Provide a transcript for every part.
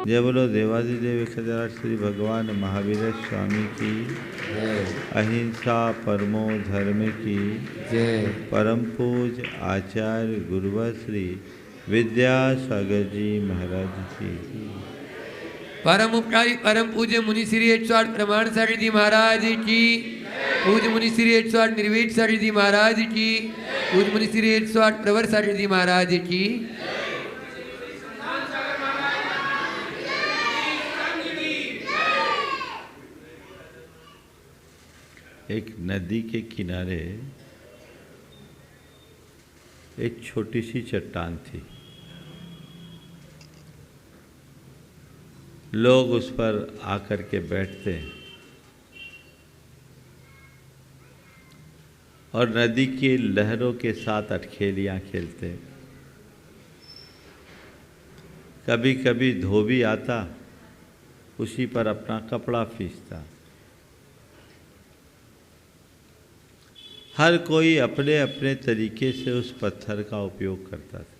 जय बोलो देवादिदेव खजारा श्री भगवान महावीर स्वामी की जय। अहिंसा परमो धर्म की जय। परम पूज आचार्य गुरुवर श्री विद्यासागर जी महाराज की परम उपकारी परम पूज्य मुनि श्री 108 प्रमाण सागर जी महाराज की, पूज्य मुनि श्री 108 निर्वेद सागर जी महाराज की, पूज्य मुनि श्री 108 प्रवर सागर जी महाराज की। एक नदी के किनारे एक छोटी सी चट्टान थी। लोग उस पर आकर के बैठते और नदी की लहरों के साथ अटखेलियां खेलते। कभी कभी धोबी आता, उसी पर अपना कपड़ा फींचता। हर कोई अपने अपने तरीके से उस पत्थर का उपयोग करता था।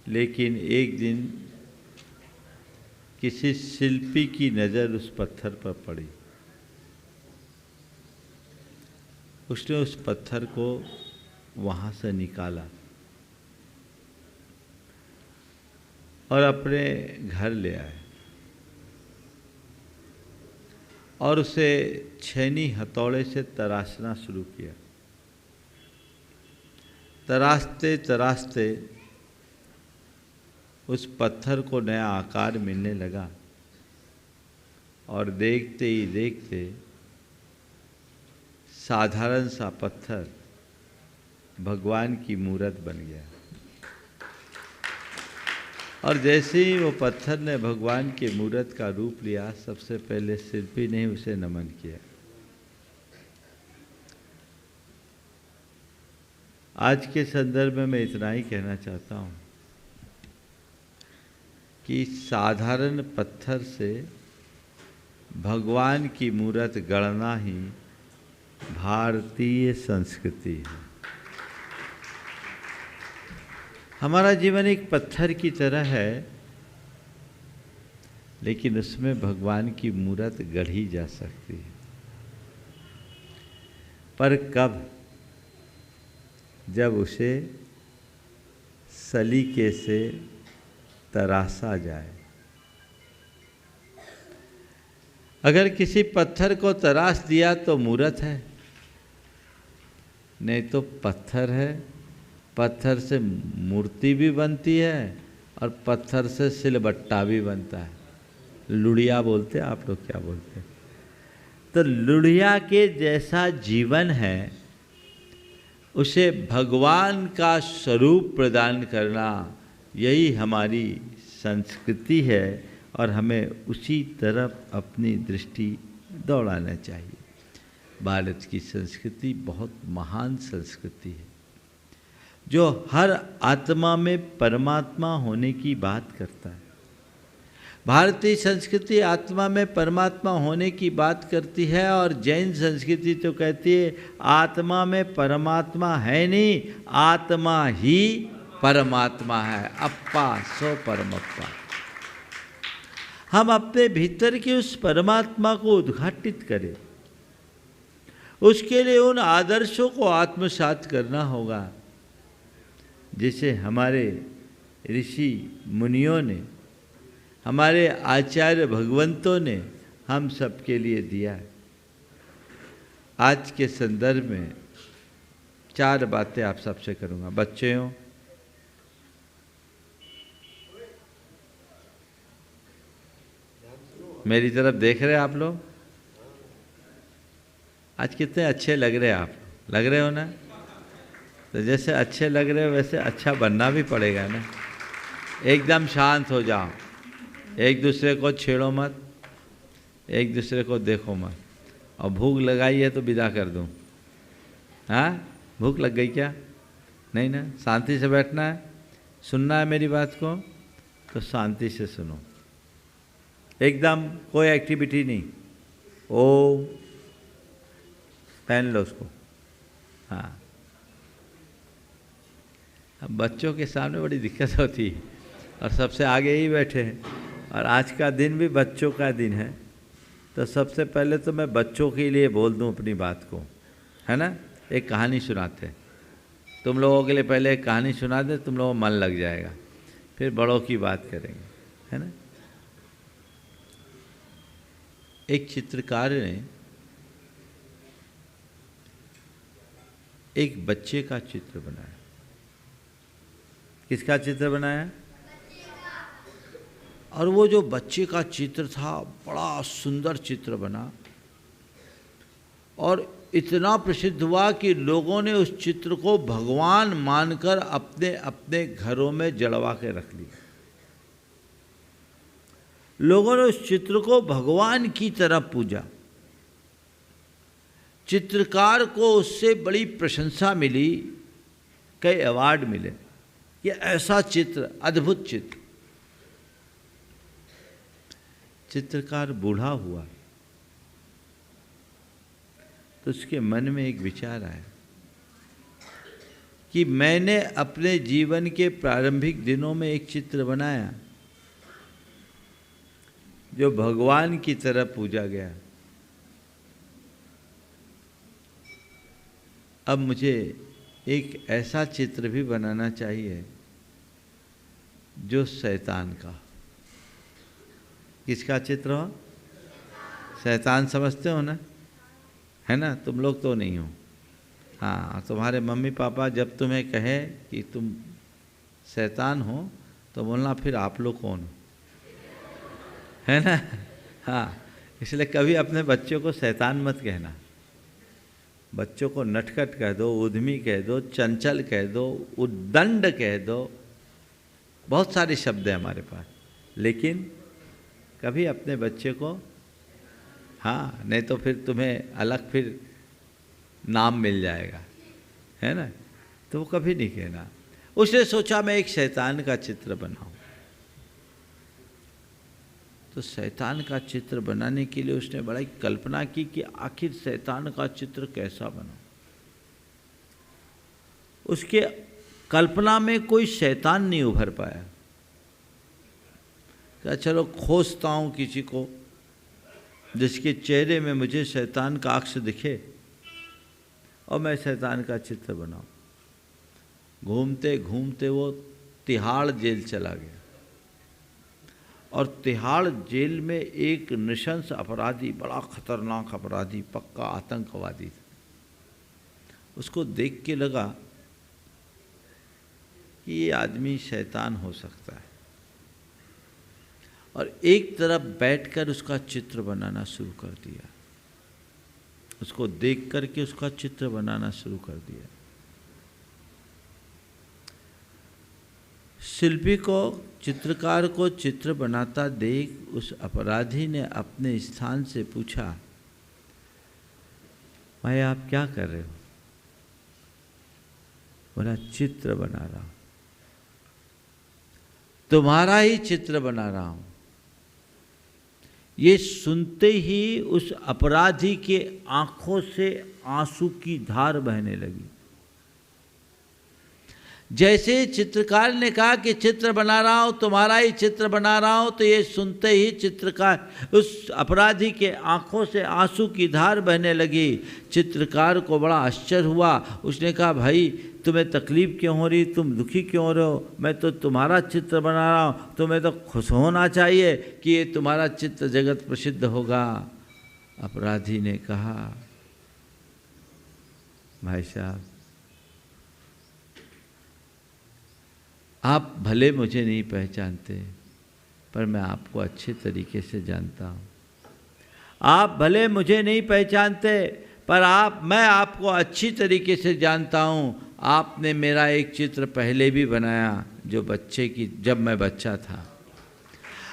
लेकिन एक दिन किसी शिल्पी की नज़र उस पत्थर पर पड़ी। उसने उस पत्थर को वहाँ से निकाला और अपने घर ले आए और उसे छेनी हथौड़े से तराशना शुरू किया। तराशते तराशते उस पत्थर को नया आकार मिलने लगा और देखते ही देखते साधारण सा पत्थर भगवान की मूरत बन गया। और जैसे ही वो पत्थर ने भगवान के मूरत का रूप लिया, सबसे पहले शिल्पी ने उसे नमन किया। आज के संदर्भ में मैं इतना ही कहना चाहता हूँ कि साधारण पत्थर से भगवान की मूरत गढ़ना ही भारतीय संस्कृति है। हमारा जीवन एक पत्थर की तरह है, लेकिन उसमें भगवान की मूरत गढ़ी जा सकती है। पर कब? जब उसे सलीके से तराशा जाए। अगर किसी पत्थर को तराश दिया तो मूरत है, नहीं तो पत्थर है। पत्थर से मूर्ति भी बनती है और पत्थर से सिलबट्टा भी बनता है। लुढ़िया बोलते हैं, आप लोग क्या बोलते हैं? तो लुढ़िया के जैसा जीवन है, उसे भगवान का स्वरूप प्रदान करना, यही हमारी संस्कृति है और हमें उसी तरफ अपनी दृष्टि दौड़ाना चाहिए। भारत की संस्कृति बहुत महान संस्कृति है, जो हर आत्मा में परमात्मा होने की बात करता है। भारतीय संस्कृति आत्मा में परमात्मा होने की बात करती है और जैन संस्कृति तो कहती है आत्मा में परमात्मा है नहीं, आत्मा ही परमात्मा है। अप्पा सो परमप्पा। हम अपने भीतर के उस परमात्मा को उद्घाटित करें। उसके लिए उन आदर्शों को आत्मसात करना होगा जिसे हमारे ऋषि मुनियों ने, हमारे आचार्य भगवंतों ने हम सबके लिए दिया है। आज के संदर्भ में 4 बातें आप सबसे करूँगा। बच्चों, मेरी तरफ देख रहे हैं आप लोग? आज कितने अच्छे लग रहे हैं आप, लग रहे हो ना? तो जैसे अच्छे लग रहे हो वैसे अच्छा बनना भी पड़ेगा ना। एकदम शांत हो जाओ, एक दूसरे को छेड़ो मत, एक दूसरे को देखो मत। और भूख लगाई है तो विदा कर दूँ? हाँ, भूख लग गई क्या? नहीं ना? शांति से बैठना है, सुनना है मेरी बात को तो शांति से सुनो। एकदम कोई एक्टिविटी नहीं। ओ पहन लो उसको। हाँ, बच्चों के सामने बड़ी दिक्कत होती है। और सबसे आगे ही बैठे हैं। और आज का दिन भी बच्चों का दिन है, तो सबसे पहले तो मैं बच्चों के लिए बोल दूं अपनी बात को, है ना। एक कहानी सुनाते हैं, तुम लोगों के लिए पहले एक कहानी सुना दे, तुम लोगों को मन लग जाएगा, फिर बड़ों की बात करेंगे, है ना। एक चित्रकार ने एक बच्चे का चित्र बनाया। किसका चित्र बनाया? और वो जो बच्चे का चित्र था बड़ा सुंदर चित्र बना और इतना प्रसिद्ध हुआ कि लोगों ने उस चित्र को भगवान मानकर अपने अपने घरों में जड़वा के रख लिया। लोगों ने उस चित्र को भगवान की तरह पूजा। चित्रकार को उससे बड़ी प्रशंसा मिली, कई अवार्ड मिले कि ऐसा चित्र, अद्भुत चित्र। चित्रकार बूढ़ा हुआ तो उसके मन में एक विचार आया कि मैंने अपने जीवन के प्रारंभिक दिनों में एक चित्र बनाया जो भगवान की तरह पूजा गया। अब मुझे एक ऐसा चित्र भी बनाना चाहिए जो शैतान का। किसका चित्र हो? शैतान समझते हो ना, है ना। तुम लोग तो नहीं हो। हाँ, तुम्हारे मम्मी पापा जब तुम्हें कहे कि तुम शैतान हो तो बोलना फिर आप लोग कौन हो, है ना। हाँ, इसलिए कभी अपने बच्चों को शैतान मत कहना। बच्चों को नटखट कह दो, उद्यमी कह दो, चंचल कह दो, उद्दंड कह दो, बहुत सारे शब्द हैं हमारे पास, लेकिन कभी अपने बच्चे को, हाँ, नहीं तो फिर तुम्हें अलग फिर नाम मिल जाएगा, है ना। तो वो कभी नहीं कहना। उसने सोचा मैं एक शैतान का चित्र बनाऊं। तो शैतान का चित्र बनाने के लिए उसने बड़ी कल्पना की कि आखिर शैतान का चित्र कैसा बनाऊं। उसके कल्पना में कोई शैतान नहीं उभर पाया। क्या चलो खोजता हूँ किसी को जिसके चेहरे में मुझे शैतान का अक्ष दिखे और मैं शैतान का चित्र बनाऊं। घूमते घूमते वो तिहाड़ जेल चला गया और तिहाड़ जेल में एक नृशंस अपराधी, बड़ा खतरनाक अपराधी, पक्का आतंकवादी था। उसको देख के लगा कि ये आदमी शैतान हो सकता है और एक तरफ बैठकर उसका चित्र बनाना शुरू कर दिया। उसको देख करके उसका चित्र बनाना शुरू कर दिया। शिल्पी को, चित्रकार को चित्र बनाता देख उस अपराधी ने अपने स्थान से पूछा, भाई आप क्या कर रहे हो? बोला चित्र बना रहा हूं, तुम्हारा ही चित्र बना रहा हूं। ये सुनते ही उस अपराधी के आंखों से आंसू की धार बहने लगी। जैसे चित्रकार ने कहा कि चित्र बना रहा हूं, तुम्हारा ही चित्र बना रहा हूं, तो ये सुनते ही चित्रकार, उस अपराधी के आंखों से आंसू की धार बहने लगी। चित्रकार को बड़ा आश्चर्य हुआ। उसने कहा भाई तुम्हें तकलीफ क्यों हो रही, तुम दुखी क्यों हो रहे हो? मैं तो तुम्हारा चित्र बना रहा हूँ, तुम्हें तो खुश होना चाहिए कि ये तुम्हारा चित्र जगत प्रसिद्ध होगा। अपराधी ने कहा भाई साहब आप भले मुझे नहीं पहचानते पर मैं आपको अच्छे तरीके से जानता हूँ। आप भले मुझे नहीं पहचानते पर मैं आपको अच्छी तरीके से जानता हूँ। आपने मेरा एक चित्र पहले भी बनाया जब मैं बच्चा था।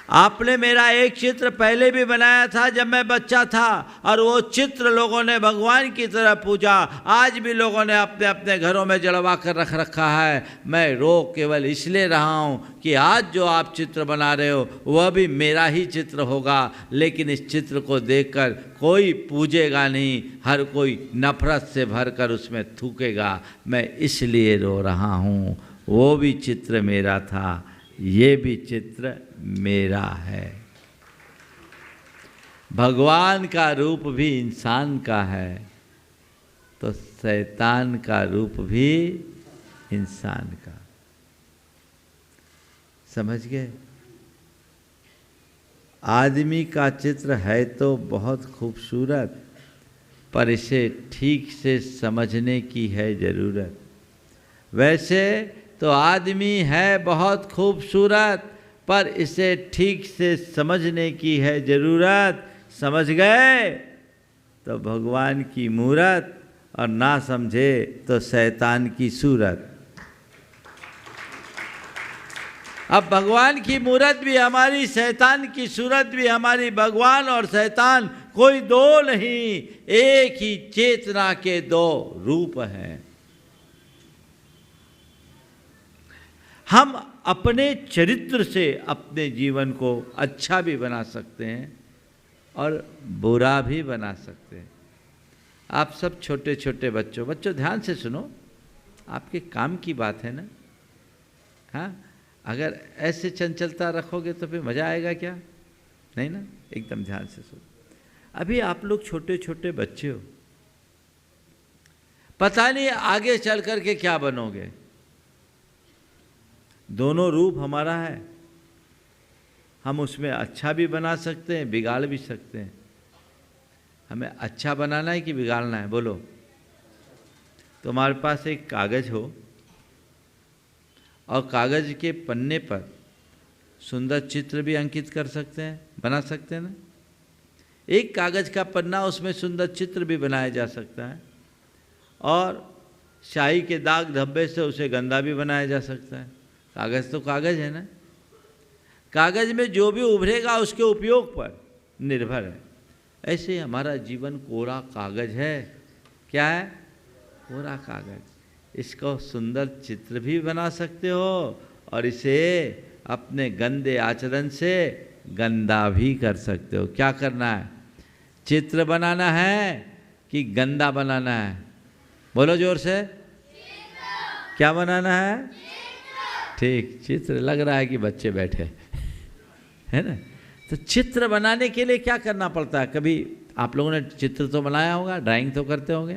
आपने मेरा एक चित्र पहले भी बनाया था जब मैं बच्चा था और वो चित्र लोगों ने भगवान की तरह पूजा। आज भी लोगों ने अपने अपने घरों में जड़वा कर रख रखा है। मैं रो केवल इसलिए रहा हूँ कि आज जो आप चित्र बना रहे हो वह भी मेरा ही चित्र होगा, लेकिन इस चित्र को देखकर कोई पूजेगा नहीं, हर कोई नफरत से भरकर उसमें थूकेगा। मैं इसलिए रो रहा हूँ, वो भी चित्र मेरा था ये भी चित्र मेरा है। भगवान का रूप भी इंसान का है तो शैतान का रूप भी इंसान का। समझ गए? आदमी का चित्र है तो बहुत खूबसूरत, पर इसे ठीक से समझने की है ज़रूरत। वैसे तो आदमी है बहुत खूबसूरत, पर इसे ठीक से समझने की है ज़रूरत। समझ गए तो भगवान की मूरत, और ना समझे तो शैतान की सूरत। अब भगवान की मूरत भी हमारी, शैतान की सूरत भी हमारी। भगवान और शैतान कोई दो नहीं, एक ही चेतना के दो रूप हैं। हम अपने चरित्र से अपने जीवन को अच्छा भी बना सकते हैं और बुरा भी बना सकते हैं। आप सब छोटे छोटे बच्चों ध्यान से सुनो, आपके काम की बात है ना। हाँ, अगर ऐसे चंचलता रखोगे तो फिर मज़ा आएगा क्या? नहीं ना, एकदम ध्यान से सुनो। अभी आप लोग छोटे छोटे बच्चे हो, पता नहीं आगे चल कर के क्या बनोगे। दोनों रूप हमारा है, हम उसमें अच्छा भी बना सकते हैं, बिगाड़ भी सकते हैं। हमें अच्छा बनाना है कि बिगाड़ना है? बोलो। तुम्हारे पास एक कागज़ हो और कागज़ के पन्ने पर सुंदर चित्र भी अंकित कर सकते हैं, बना सकते हैं ना। एक कागज़ का पन्ना, उसमें सुंदर चित्र भी बनाया जा सकता है, और स्याही के दाग धब्बे से उसे गंदा भी बनाया जा सकता है। कागज़ तो कागज़ है ना। कागज़ में जो भी उभरेगा उसके उपयोग पर निर्भर है। ऐसे ही हमारा जीवन कोरा कागज़ है। क्या है? कोरा कागज़। इसको सुंदर चित्र भी बना सकते हो और इसे अपने गंदे आचरण से गंदा भी कर सकते हो। क्या करना है? चित्र बनाना है कि गंदा बनाना है? बोलो जोर से। क्या बनाना है? ठीक, चित्र। लग रहा है कि बच्चे बैठे है ना। तो चित्र बनाने के लिए क्या करना पड़ता है? कभी आप लोगों ने चित्र तो बनाया होगा, ड्राइंग तो करते होंगे।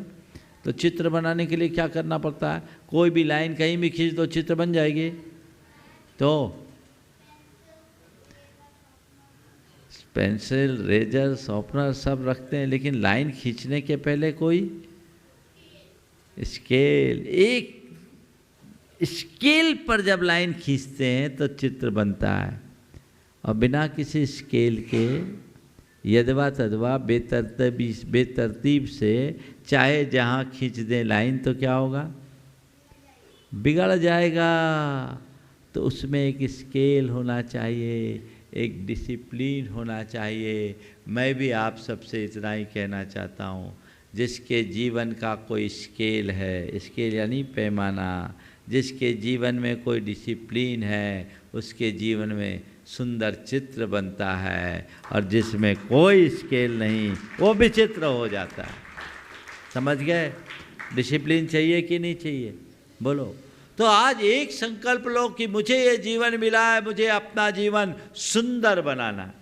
तो चित्र बनाने के लिए क्या करना पड़ता है? कोई भी लाइन कहीं भी खींच दो, चित्र बन जाएगी। तो पेंसिल, रेजर, शॉर्पनर सब रखते हैं, लेकिन लाइन खींचने के पहले कोई स्केल, एक स्केल पर जब लाइन खींचते हैं तो चित्र बनता है। और बिना किसी स्केल के यदवा तदवा बेतरतीब से चाहे जहाँ खींच दें लाइन, तो क्या होगा? बिगड़ जाएगा। तो उसमें एक स्केल होना चाहिए, एक डिसिप्लिन होना चाहिए। मैं भी आप सबसे इतना ही कहना चाहता हूँ, जिसके जीवन का कोई स्केल है, स्केल यानी पैमाना, जिसके जीवन में कोई डिसिप्लिन है, उसके जीवन में सुंदर चित्र बनता है, और जिसमें कोई स्केल नहीं वो विचित्र हो जाता है। समझ गए? डिसिप्लिन चाहिए कि नहीं चाहिए? बोलो। तो आज एक संकल्प लो कि मुझे ये जीवन मिला है, मुझे अपना जीवन सुंदर बनाना है,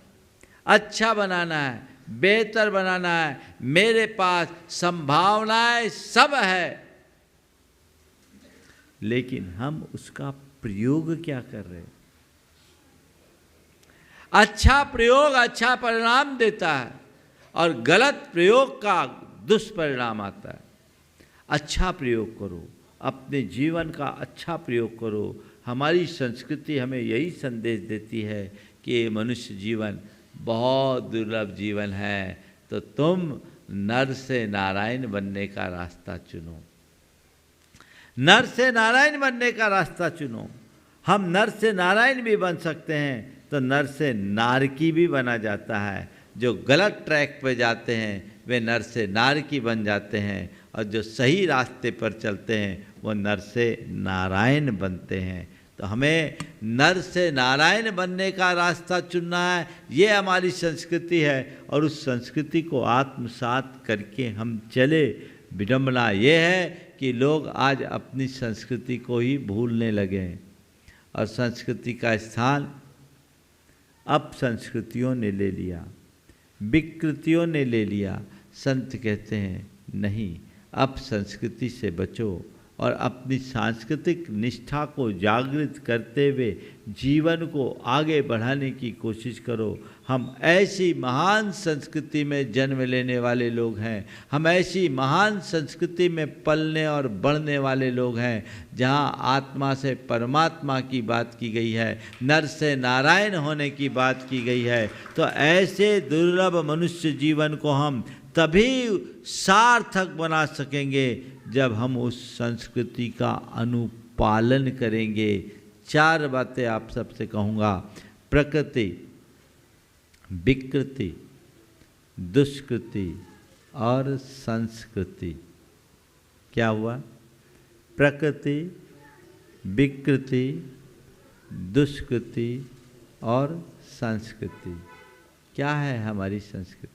अच्छा बनाना है, बेहतर बनाना है। मेरे पास संभावनाएं सब है, लेकिन हम उसका प्रयोग क्या कर रहे हैं? अच्छा प्रयोग अच्छा परिणाम देता है, और गलत प्रयोग का दुष्परिणाम आता है। अच्छा प्रयोग करो, अपने जीवन का अच्छा प्रयोग करो। हमारी संस्कृति हमें यही संदेश देती है कि ये मनुष्य जीवन बहुत दुर्लभ जीवन है, तो तुम नर से नारायण बनने का रास्ता चुनो। नर से नारायण बनने का रास्ता चुनो। हम नर से नारायण भी बन सकते हैं, तो नर से नारकी भी बना जाता है। जो गलत ट्रैक पे जाते हैं वे नर से नारकी बन जाते हैं, और जो सही रास्ते पर चलते हैं वो नर से नारायण बनते हैं। तो हमें नर से नारायण बनने का रास्ता चुनना है। ये हमारी संस्कृति है, और उस संस्कृति को आत्मसात करके हम चले। विडंबना ये है कि लोग आज अपनी संस्कृति को ही भूलने लगे हैं, और संस्कृति का स्थान अब संस्कृतियों ने ले लिया, विकृतियों ने ले लिया। संत कहते हैं नहीं, अब संस्कृति से बचो और अपनी सांस्कृतिक निष्ठा को जागृत करते हुए जीवन को आगे बढ़ाने की कोशिश करो। हम ऐसी महान संस्कृति में जन्म लेने वाले लोग हैं, हम ऐसी महान संस्कृति में पलने और बढ़ने वाले लोग हैं जहां आत्मा से परमात्मा की बात की गई है, नर से नारायण होने की बात की गई है। तो ऐसे दुर्लभ मनुष्य जीवन को हम तभी सार्थक बना सकेंगे जब हम उस संस्कृति का अनुपालन करेंगे। 4 बातें आप सबसे कहूँगा: प्रकृति, विकृति, दुष्कृति और संस्कृति। क्या हुआ? प्रकृति, विकृति, दुष्कृति और संस्कृति। क्या है हमारी संस्कृति?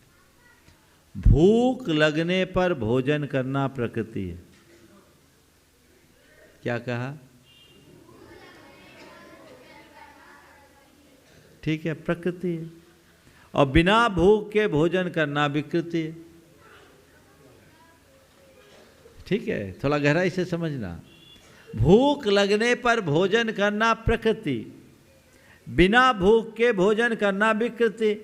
भूख लगने पर भोजन करना प्रकृति है। क्या कहा? ठीक है, प्रकृति है। और बिना भूख के भोजन करना विकृति है। ठीक है, थोड़ा गहराई से समझना। भूख लगने पर भोजन करना प्रकृति, बिना भूख के भोजन करना विकृति।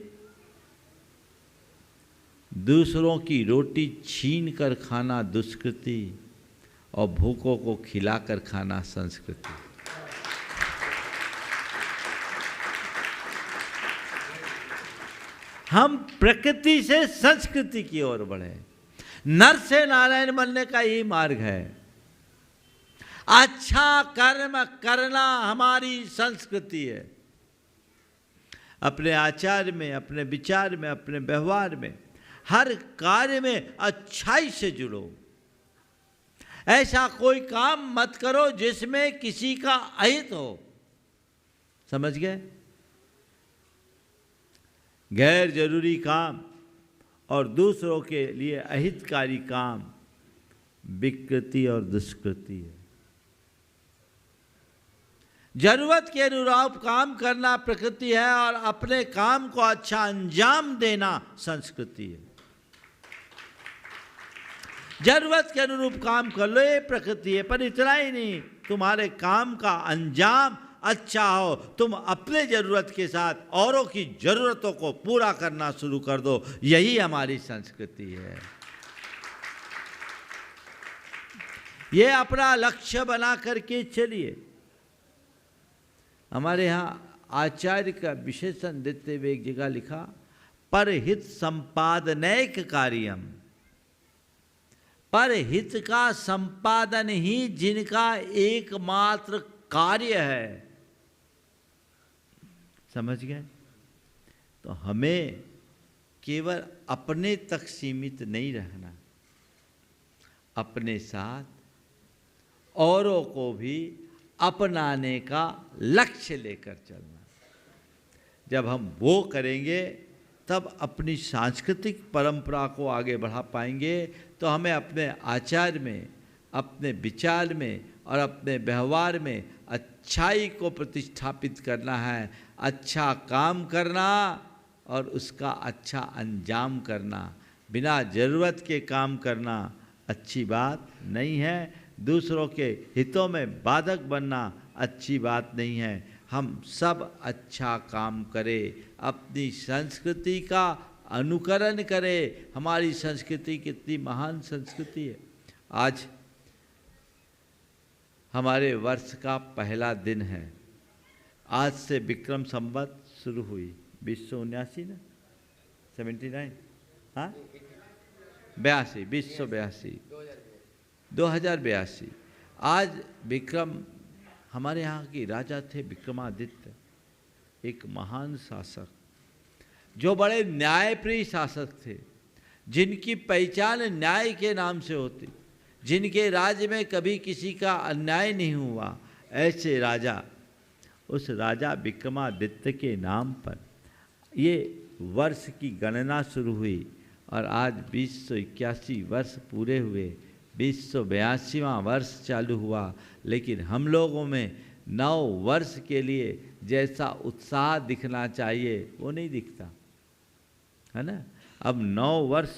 दूसरों की रोटी छीन कर खाना दुष्कृति और भूखों को खिलाकर खाना संस्कृति। हम प्रकृति से संस्कृति की ओर बढ़े। नर से नारायण बनने का यही मार्ग है। अच्छा कर्म करना हमारी संस्कृति है। अपने आचार में, अपने विचार में, अपने व्यवहार में, हर कार्य में अच्छाई से जुड़ो। ऐसा कोई काम मत करो जिसमें किसी का अहित हो। समझ गए? गैर जरूरी काम और दूसरों के लिए अहितकारी काम विकृति और दुष्कृति है। जरूरत के अनुरूप काम करना प्रकृति है और अपने काम को अच्छा अंजाम देना संस्कृति है। जरूरत के अनुरूप काम कर लो, ये प्रकृति है। पर इतना ही नहीं, तुम्हारे काम का अंजाम अच्छा हो, तुम अपने जरूरत के साथ औरों की जरूरतों को पूरा करना शुरू कर दो, यही हमारी संस्कृति है। ये अपना लक्ष्य बना करके चलिए। हमारे यहाँ आचार्य का विशेषण देते हुए एक जगह लिखा, परहित संपादनैक कार्यम। परहित का संपादन ही जिनका एकमात्र कार्य है। समझ गए? तो हमें केवल अपने तक सीमित नहीं रहना, अपने साथ औरों को भी अपनाने का लक्ष्य लेकर चलना। जब हम वो करेंगे तब अपनी सांस्कृतिक परंपरा को आगे बढ़ा पाएंगे। तो हमें अपने आचार में, अपने विचार में और अपने व्यवहार में अच्छाई को प्रतिष्ठापित करना है, अच्छा काम करना और उसका अच्छा अंजाम करना। बिना ज़रूरत के काम करना अच्छी बात नहीं है। दूसरों के हितों में बाधक बनना अच्छी बात नहीं है। हम सब अच्छा काम करें, अपनी संस्कृति का अनुकरण करें। हमारी संस्कृति कितनी महान संस्कृति है। आज हमारे वर्ष का पहला दिन है। आज से विक्रम संवत शुरू हुई 2079 ना, 79, हाँ 82, 2082। आज विक्रम, हमारे यहाँ के राजा थे विक्रमादित्य, एक महान शासक जो बड़े न्यायप्रिय शासक थे, जिनकी पहचान न्याय के नाम से होती, जिनके राज्य में कभी किसी का अन्याय नहीं हुआ। ऐसे राजा, उस राजा विक्रमादित्य के नाम पर ये वर्ष की गणना शुरू हुई और आज 2081 वर्ष पूरे हुए, 2082वां वर्ष चालू हुआ। लेकिन हम लोगों में नव वर्ष के लिए जैसा उत्साह दिखना चाहिए वो नहीं दिखता, है ना। अब नव वर्ष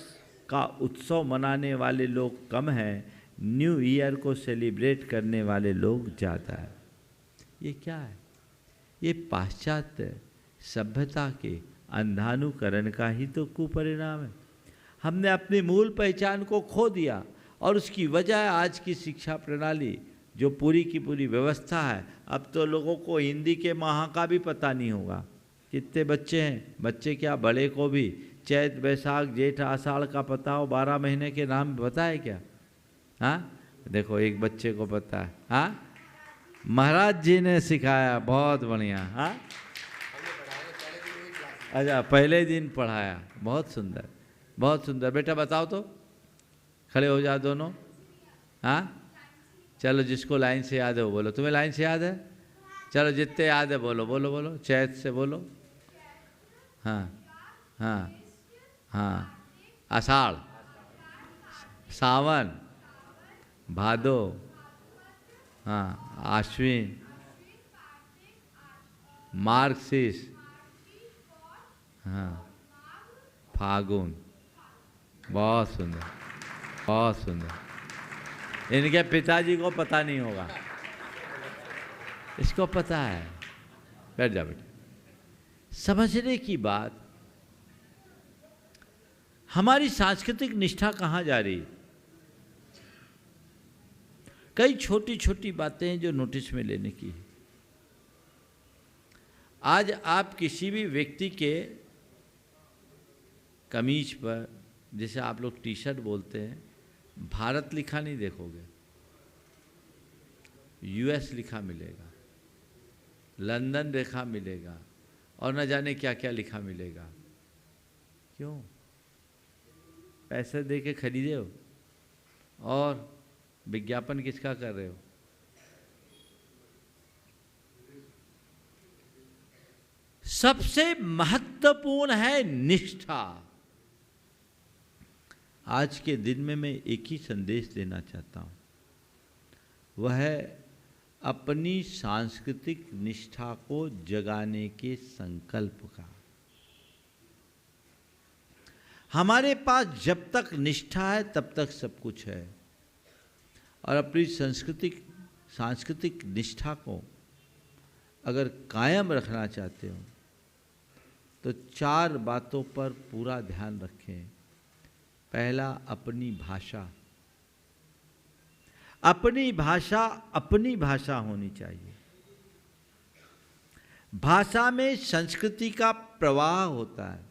का उत्सव मनाने वाले लोग कम हैं, न्यू ईयर को सेलिब्रेट करने वाले लोग ज़्यादा है। ये क्या है? ये पाश्चात्य सभ्यता के अंधानुकरण का ही तो कुपरिणाम है। हमने अपनी मूल पहचान को खो दिया और उसकी वजह है आज की शिक्षा प्रणाली जो पूरी की पूरी व्यवस्था है। अब तो लोगों को हिंदी के माह का भी पता नहीं होगा। कितने बच्चे हैं, बच्चे क्या बड़े को भी चैत बैसाख जेठ आषाढ़ का पता हो, 12 महीने के नाम पता है क्या? हाँ, देखो एक बच्चे को पता है। हाँ, महाराज जी ने सिखाया, बहुत बढ़िया। हाँ, अच्छा पहले दिन पढ़ाया, बहुत सुंदर, बहुत सुंदर। बेटा बताओ तो, खड़े हो जाओ दोनों। हाँ, चलो जिसको लाइन से याद है वो बोलो। तुम्हें लाइन से याद है? चलो जितने याद है बोलो बोलो बोलो, चैत से बोलो। हाँ हाँ हाँ, आषाढ़, सावन, भादो, हाँ, आश्विन, मार्गशीर्ष, हाँ, फागुन। बहुत सुंदर, बहुत सुंदर। इनके पिताजी को पता नहीं होगा, इसको पता है। बैठ जा बेटा। समझने की बात, हमारी सांस्कृतिक निष्ठा कहाँ जा रही? कई छोटी छोटी बातें हैं जो नोटिस में लेने की है। आज आप किसी भी व्यक्ति के कमीज पर, जैसे आप लोग टी शर्ट बोलते हैं, भारत लिखा नहीं देखोगे, यूएस लिखा मिलेगा, लंदन लिखा मिलेगा और न जाने क्या क्या लिखा मिलेगा। क्यों? पैसे दे के खरीदे हो और विज्ञापन किसका कर रहे हो? सबसे महत्वपूर्ण है निष्ठा। आज के दिन में मैं एक ही संदेश देना चाहता हूँ, वह है अपनी सांस्कृतिक निष्ठा को जगाने के संकल्प का। हमारे पास जब तक निष्ठा है तब तक सब कुछ है। और अपनी सांस्कृतिक निष्ठा को अगर कायम रखना चाहते हो तो 4 बातों पर पूरा ध्यान रखें। पहला, अपनी भाषा। अपनी भाषा होनी चाहिए। भाषा में संस्कृति का प्रवाह होता है।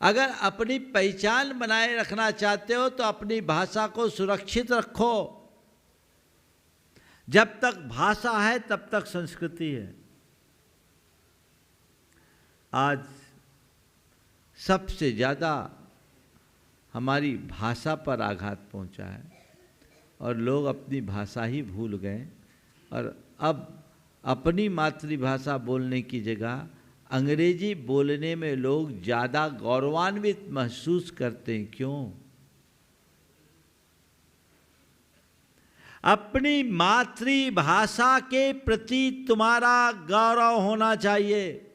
अगर अपनी पहचान बनाए रखना चाहते हो तो अपनी भाषा को सुरक्षित रखो। जब तक भाषा है तब तक संस्कृति है। आज सबसे ज़्यादा हमारी भाषा पर आघात पहुंचा है और लोग अपनी भाषा ही भूल गए और अब अपनी मातृभाषा बोलने की जगह अंग्रेजी बोलने में लोग ज़्यादा गौरवान्वित महसूस करते हैं। क्यों? अपनी मातृभाषा के प्रति तुम्हारा गौरव होना चाहिए।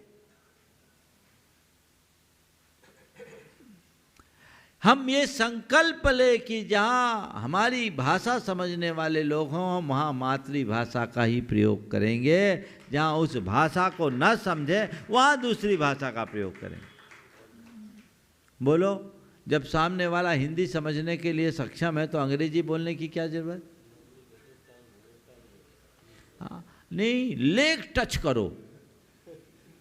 हम ये संकल्प ले कि जहाँ हमारी भाषा समझने वाले लोग हों हम वहाँ मातृभाषा का ही प्रयोग करेंगे, जहाँ उस भाषा को न समझे वहाँ दूसरी भाषा का प्रयोग करेंगे। बोलो, जब सामने वाला हिंदी समझने के लिए सक्षम है तो अंग्रेजी बोलने की क्या जरूरत? हाँ, नहीं, लेग टच करो।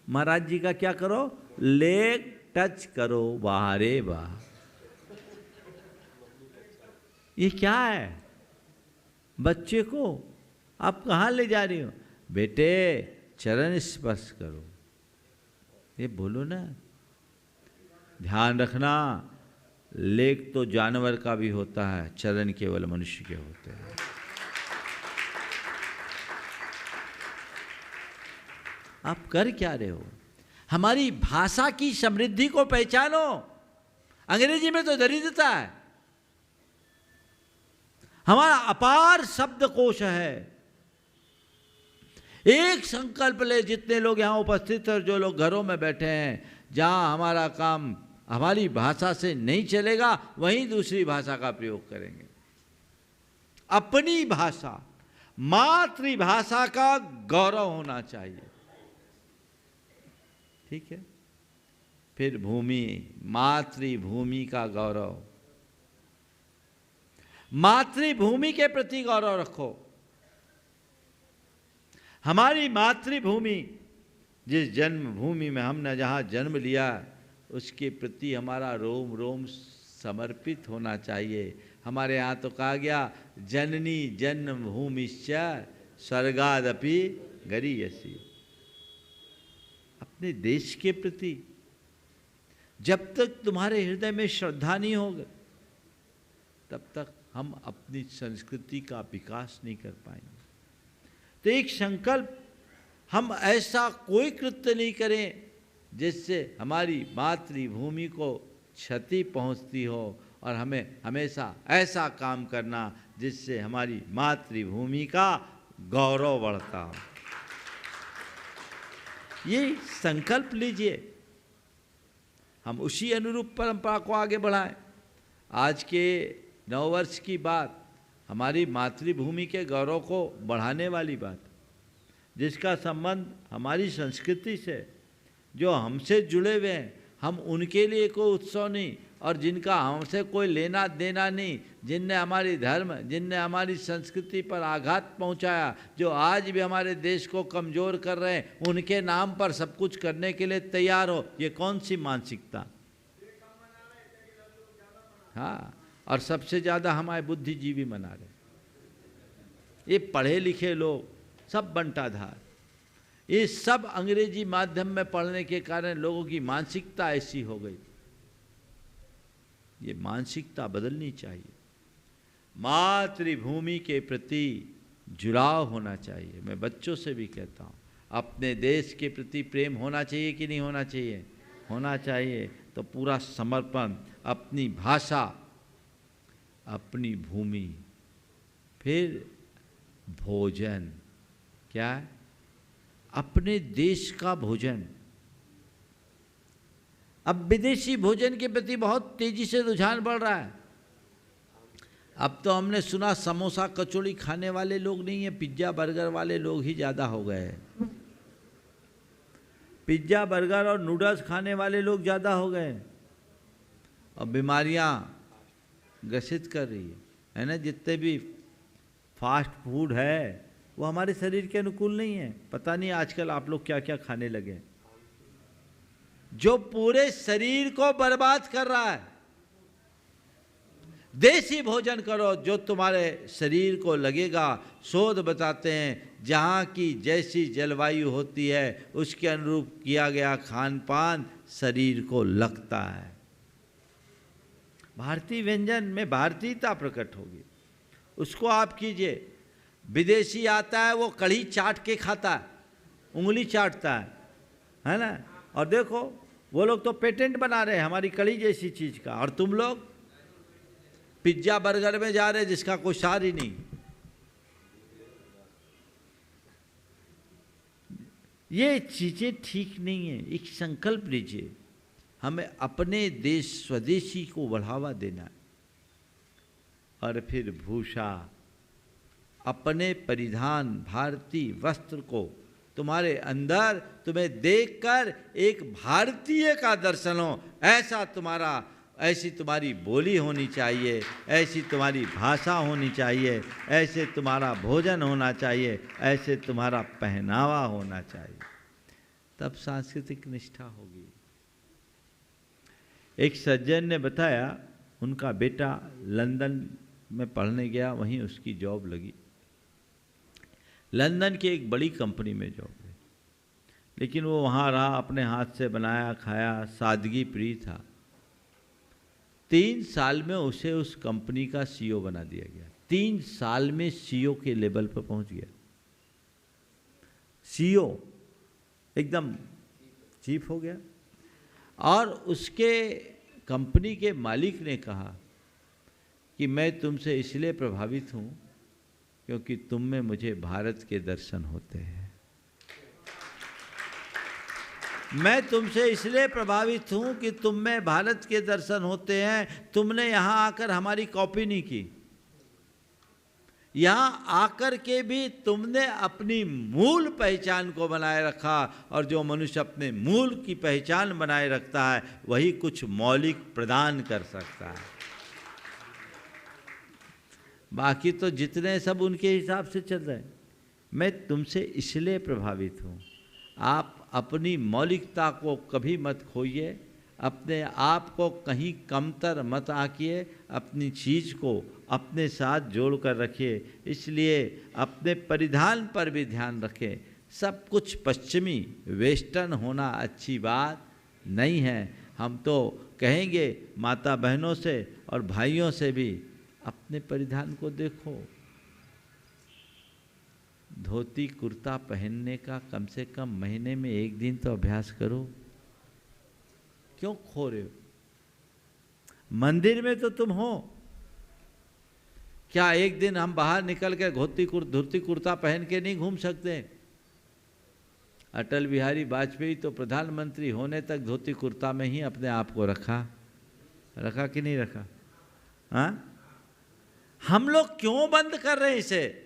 महाराज जी का क्या करो? लेग टच करो। वाह रे वाह, ये क्या है? बच्चे को आप कहाँ ले जा रही हो? बेटे चरण स्पर्श करो, ये बोलो ना। ध्यान रखना, लेग तो जानवर का भी होता है, चरण केवल मनुष्य के होते हैं। आप कर क्या रहे हो? हमारी भाषा की समृद्धि को पहचानो। अंग्रेजी में तो दरिद्रता है। हमारा अपार शब्दकोश है, एक संकल्प ले, जितने लोग यहाँ उपस्थित हैं और जो लोग घरों में बैठे हैं, जहाँ हमारा काम हमारी भाषा से नहीं चलेगा वहीं दूसरी भाषा का प्रयोग करेंगे। अपनी भाषा, मातृभाषा का गौरव होना चाहिए, ठीक है। फिर भूमि, मातृभूमि का गौरव, मातृभूमि के प्रति गौरव रखो। हमारी मातृभूमि, जिस जन्मभूमि में हमने जहाँ जन्म लिया, उसके प्रति हमारा रोम रोम समर्पित होना चाहिए। हमारे यहाँ तो कहा गया, जननी जन्मभूमिश्च स्वर्गादपि गरीयसी। अपने देश के प्रति जब तक तुम्हारे हृदय में श्रद्धा नहीं होगी, तब तक हम अपनी संस्कृति का विकास नहीं कर पाएंगे। तो एक संकल्प, हम ऐसा कोई कृत्य नहीं करें जिससे हमारी मातृभूमि को क्षति पहुंचती हो, और हमें हमेशा ऐसा काम करना जिससे हमारी मातृभूमि का गौरव बढ़ता हो। ये संकल्प लीजिए, हम उसी अनुरूप परंपरा को आगे बढ़ाएं। आज के नववर्ष की बात हमारी मातृभूमि के गौरव को बढ़ाने वाली बात, जिसका संबंध हमारी संस्कृति से, जो हमसे जुड़े हुए हैं, हम उनके लिए कोई उत्सव नहीं, और जिनका हमसे कोई लेना देना नहीं, जिनने हमारी धर्म, जिनने हमारी संस्कृति पर आघात पहुंचाया, जो आज भी हमारे देश को कमज़ोर कर रहे हैं, उनके नाम पर सब कुछ करने के लिए तैयार हो, ये कौन सी मानसिकता। हाँ, और सबसे ज़्यादा हमारे बुद्धिजीवी मना रहे, ये पढ़े लिखे लोग सब बंटाधार, ये सब अंग्रेजी माध्यम में पढ़ने के कारण लोगों की मानसिकता ऐसी हो गई। ये मानसिकता बदलनी चाहिए। मातृभूमि के प्रति जुड़ाव होना चाहिए। मैं बच्चों से भी कहता हूँ, अपने देश के प्रति प्रेम होना चाहिए कि नहीं होना चाहिए? होना चाहिए। तो पूरा समर्पण, अपनी भाषा, अपनी भूमि, फिर भोजन, क्या है? अपने देश का भोजन। अब विदेशी भोजन के प्रति बहुत तेजी से रुझान बढ़ रहा है। अब तो हमने सुना समोसा कचौड़ी खाने वाले लोग नहीं है, पिज्ज़ा बर्गर वाले लोग ही ज़्यादा हो गए हैं। पिज्ज़ा बर्गर और नूडल्स खाने वाले लोग ज़्यादा हो गए, और बीमारियां ग्रसित कर रही है ना। जितने भी फास्ट फूड है वो हमारे शरीर के अनुकूल नहीं है। पता नहीं आजकल आप लोग क्या क्या खाने लगे, जो पूरे शरीर को बर्बाद कर रहा है। देसी भोजन करो, जो तुम्हारे शरीर को लगेगा। शोध बताते हैं, जहाँ की जैसी जलवायु होती है उसके अनुरूप किया गया खान पान शरीर को लगता है। भारतीय व्यंजन में भारतीयता प्रकट होगी, उसको आप कीजिए। विदेशी आता है, वो कढ़ी चाट के खाता है, उंगली चाटता है ना। और देखो वो लोग तो पेटेंट बना रहे हैं हमारी कढ़ी जैसी चीज़ का, और तुम लोग पिज्ज़ा बर्गर में जा रहे हैं जिसका कोई सार ही नहीं। ये चीज़ें ठीक नहीं है। एक संकल्प लीजिए, हमें अपने देश स्वदेशी को बढ़ावा देना है। और फिर भूषा, अपने परिधान भारतीय वस्त्र को तुम्हारे अंदर, तुम्हें देखकर एक भारतीय का दर्शन हो, ऐसी तुम्हारी बोली होनी चाहिए, ऐसी तुम्हारी भाषा होनी चाहिए, ऐसे तुम्हारा भोजन होना चाहिए, ऐसे तुम्हारा पहनावा होना चाहिए, तब सांस्कृतिक निष्ठा होगी। एक सज्जन ने बताया, उनका बेटा लंदन में पढ़ने गया, वहीं उसकी जॉब लगी। लंदन की एक बड़ी कंपनी में जॉब है, लेकिन वो वहाँ रहा, अपने हाथ से बनाया खाया, सादगी प्रिय था। 3 साल में उसे उस कंपनी का सीईओ बना दिया गया। 3 साल में सीईओ के लेवल पर पहुँच गया। सीईओ एकदम चीफ हो गया। और उसके कंपनी के मालिक ने कहा कि मैं तुमसे इसलिए प्रभावित हूँ क्योंकि तुम में मुझे भारत के दर्शन होते हैं। मैं तुमसे इसलिए प्रभावित हूं कि तुम में भारत के दर्शन होते हैं। तुमने यहां आकर हमारी कॉपी नहीं की, यहां आकर के भी तुमने अपनी मूल पहचान को बनाए रखा, और जो मनुष्य अपने मूल की पहचान बनाए रखता है वही कुछ मौलिक प्रदान कर सकता है। बाकी तो जितने सब उनके हिसाब से चल रहे हैं। मैं तुमसे इसलिए प्रभावित हूँ, आप अपनी मौलिकता को कभी मत खोइए, अपने आप को कहीं कमतर मत आंकिए, अपनी चीज़ को अपने साथ जोड़ कर रखिए। इसलिए अपने परिधान पर भी ध्यान रखें। सब कुछ पश्चिमी वेस्टर्न होना अच्छी बात नहीं है। हम तो कहेंगे माता बहनों से और भाइयों से भी, अपने परिधान को देखो। धोती कुर्ता पहनने का कम से कम महीने में एक दिन तो अभ्यास करो। क्यों खो रहे हो? मंदिर में तो तुम हो। क्या एक दिन हम बाहर निकल कर धोती कुर्ता पहन के नहीं घूम सकते? अटल बिहारी वाजपेयी तो प्रधानमंत्री होने तक धोती कुर्ता में ही अपने आप को रखा कि नहीं रखा? हाँ, हम लोग क्यों बंद कर रहे हैं इसे?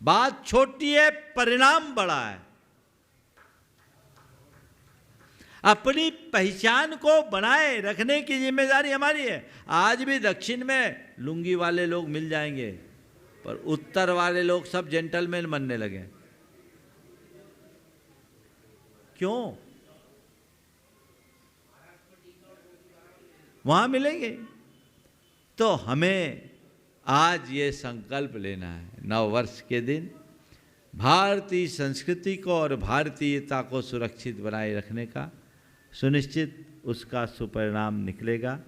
बात छोटी है, परिणाम बड़ा है। अपनी पहचान को बनाए रखने की जिम्मेदारी हमारी है। आज भी दक्षिण में लुंगी वाले लोग मिल जाएंगे, पर उत्तर वाले लोग सब जेंटलमैन बनने लगे। क्यों? वहां मिलेंगे। तो हमें आज ये संकल्प लेना है, नववर्ष के दिन भारतीय संस्कृति को और भारतीयता को सुरक्षित बनाए रखने का। सुनिश्चित उसका सुपरिणाम निकलेगा।